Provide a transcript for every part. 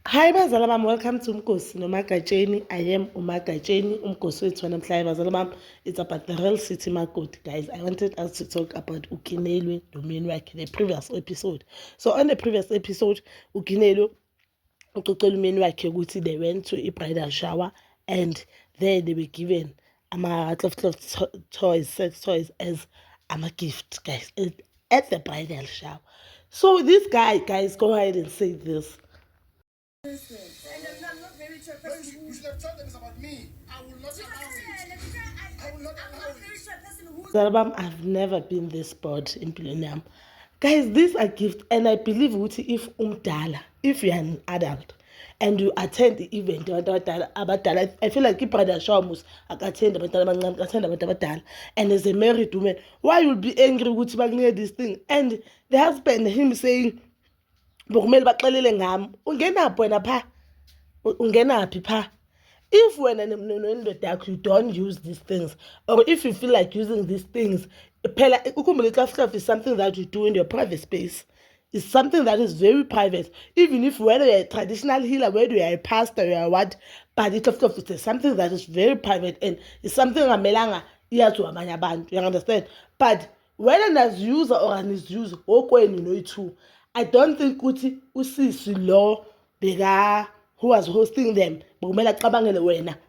Hi bazala bami, welcome to Umgosi noMagatsheni. I am uMagatsheni, Umgosi wethu wanamhlanje bazala bami. It's about the real city makoti, guys. I wanted us to talk about Ukinelwe nomyeni wakhe, the previous episode. So on the previous episode, Ukinelwe ucocela umyeni wakhe ukuthi they went to a bridal shower and there they were given toys, sex toys as a gift, guys, at the bridal shower. So this guy, guys, go ahead and say this. And I'm not very sure. You should have told them it's about me. I will not allow it. I will not allow it. Zalabam, I've never been this bored in Pilonium. Guys, these are gifts, and I believe if you're an adult and you attend the event, I feel like if brother Shamus attend and as a married woman, why you'll be angry with this thing? And the husband, him saying, if when you don't use these things, or if you feel like using these things, is something that you do in your private space. It's something that is very private. Even if whether you're a traditional healer, whether you're a pastor, you're what, but it's something that is very private and it's something amelanga you understand? But whether as user or an is user, I don't think Uti Usisi law bigger who was hosting them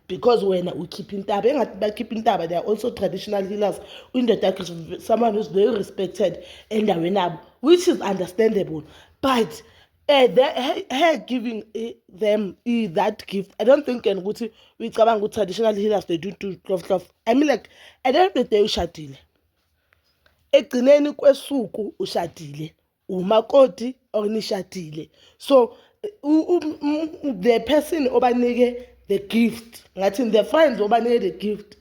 because when we keep in tab, they are also traditional healers in the someone who's very respected and which is understandable. But her giving them that gift, I don't think we traditional healers they do cloth. I mean, like, I don't think they ushadile. Ekugcineni kwesuku ushadile, umakoti or nishadile. So the person obanike the gift, ngathi the friends obanike the gift,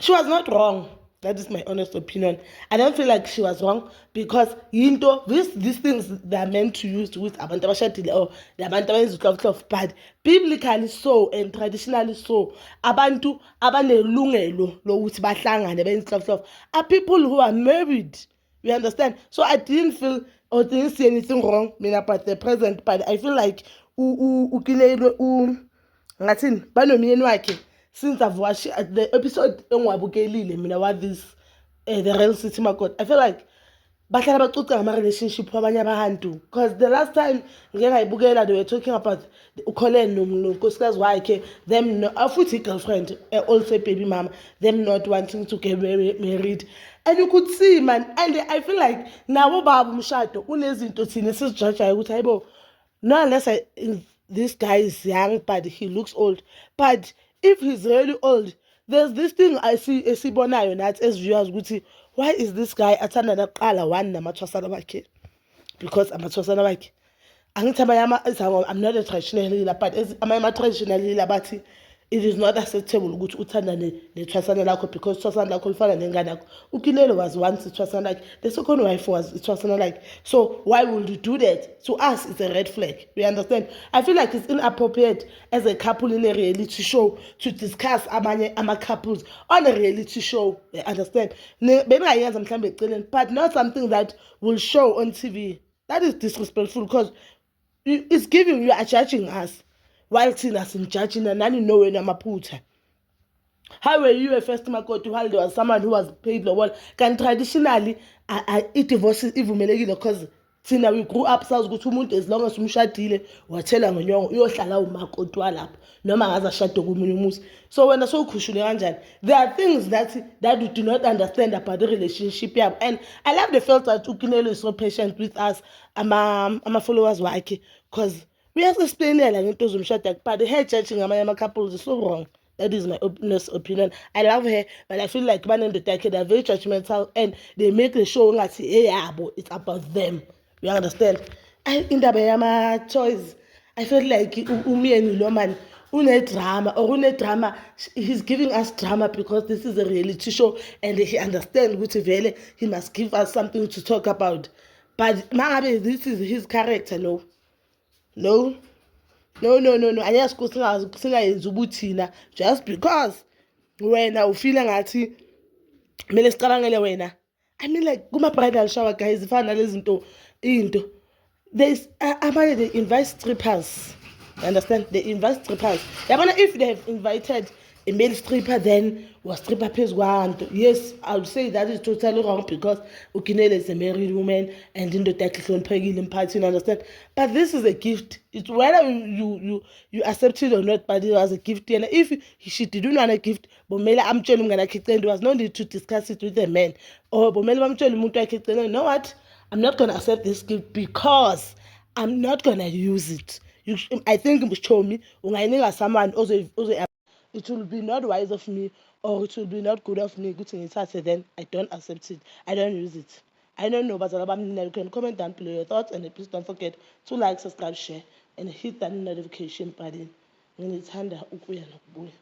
she was not wrong. That is my honest opinion. I don't feel like she was wrong because these things they are meant to use with abantu abashadile or the abantu abenza but biblically so and traditionally so abantu abanelungelo lokuthi bahlangane benza are people who are married. You understand? So I didn't feel or didn't see anything wrong about the present, but I feel like ngathini banomyeni wakhe. Since I've watched the episode what this the real city makoti, I feel like bahlala baxoxa ngama-relationship wabanye abantu because the last time ngengayibukela they were talking about uKholen nonkosikazi wakhe, them futhi girlfriend also baby mama, them not wanting to get married, and you could see, man, and I feel like nabo baba umshado unezinto thina sizijajayo ukuthi hayibo, not unless this guy is young but he looks old, but if he's really old, there's this thing I see esibonayo nathi as viewers ukuthi why is this guy athanda naqala one namathwasana wakhe, because amathwasana wakhe angithi I'm not a traditional healer, but as ama-traditional healer bathi it is not acceptable ukuthi uthandane nethwasana lakho because ithwasana lakho lifana nengane yakho. Ukinelwe was once ithwasana lakhe, the second wife was ithwasana lakhe, so why would you do that? To us it's a red flag. We understand. I feel like it's inappropriate as a couple in a reality show to discuss ama-couples on a reality show. You understand? But not something that will show on TV. That is disrespectful because it's giving, you are judging us while thina simjudging and nani know wena maphutha. How were you a first makoti while there was someone who was paid the wall? Can traditionally i-divorce ivumelekile because thina we grew up sazi ukuthi umuntu as long as umshadile wathela ngonyongo uyohlala umakoti walapho noma ngaze ashade komunye umuzi. So wena sowukhushule kanjani? There are things that we do not understand about the relationship yabo, and I love the fact that Ukinelwe is so patient with us ama-followers wakhe because we have to explain into zomshado, but her judging ama-couples is so wrong. That is my honest opinion. I love her, but I feel like they're very judgmental and they make the show like hey, it's about them. You understand? In the choice, I feel like umyeni lo man drama or drama. He's giving us drama because this is a reality show and he understands which vele he must give us something to talk about. But maybe this is his character, no. Ayasikho singayenza ubuthina just because wena ufila ngathi kumele sicabangele wena. I mean, like kuma-bridal shower, guys, ifana nalezinto into there's they invite strippers. You understand? They invite strippers. If they have invited a male stripper, then was stripper pays one. Yes, I would say that is totally wrong because Ukinele is a married woman and in the technical peggy party, you understand? But this is a gift. It's whether you accept it or not, but it was a gift. And if she didn't want a gift, but Mela I'm telling you, there was no need to discuss it with the man. Or but Mela I'm telling you know what? I'm not gonna accept this gift because I'm not gonna use it. I think you show me ungayinika someone it will be not wise of me or it will be not good of me. Good thing is then I don't accept it. I don't use it. I don't know, but you can comment down below your thoughts and please don't forget to like, subscribe, share, and hit that notification button. Ngithanda ukuya nokubuya.